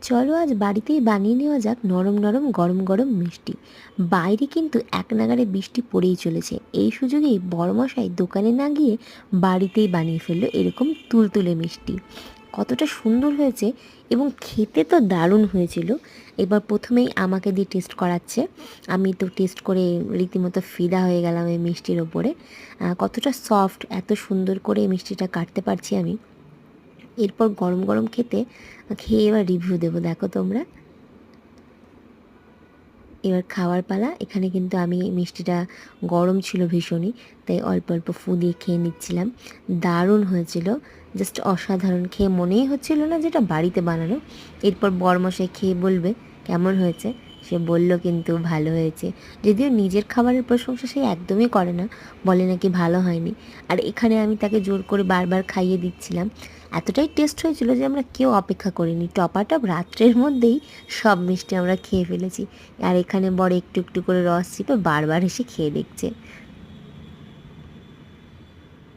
চলো আজ বাড়িতেই বানিয়ে নেওয়া যাক নরম নরম গরম গরম মিষ্টি। বাইরে কিন্তু এক নাগাড়ে বৃষ্টি পড়েই চলেছে, এই সুযোগেই বড়মশাই দোকানে না গিয়ে বাড়িতেই বানিয়ে ফেললো এরকম তুলতুলে মিষ্টি। কতটা সুন্দর হয়েছে এবং খেতে তো দারুণ হয়েছিল। এবার প্রথমেই আমাকে দিয়ে টেস্ট করাচ্ছে। আমি তো টেস্ট করে রীতিমতো ফিদা হয়ে গেলাম এই মিষ্টির ওপরে। কতটা সফট, এত সুন্দর করে এই মিষ্টিটা কাটতে পারছি আমি। এরপর গরম গরম খেয়ে এবার রিভিউ দেবো, দেখো তোমরা। এবার খাওয়ার পালা। এখানে কিন্তু আমি মিষ্টিটা গরম ছিল ভীষণই, তাই অল্প অল্প ফু দিয়ে খেয়ে নিচ্ছিলাম। দারুণ হয়েছিল, জাস্ট অসাধারণ। খেয়ে মনেই হচ্ছিল না যেটা বাড়িতে বানানো। এরপর বরমশাই খেয়ে বলবে কেমন হয়েছে। সে বলল কিন্তু ভালো হয়েছে, যদিও নিজের খাবারের প্রশংসা সে একদমই করে না, বলে নাকি ভালো হয়নি। আর এখানে আমি তাকে জোর করে বারবার খাইয়ে দিচ্ছিলাম। এতটাই টেস্ট হয়েছিল যে আমরা কেউ অপেক্ষা করিনি, টপাটপ রাত্রের মধ্যেই সব মিষ্টি আমরা খেয়ে ফেলেছি। আর এখানে বড় একটু একটু করে রস চিপে বারবার এসে খেয়ে দেখছে।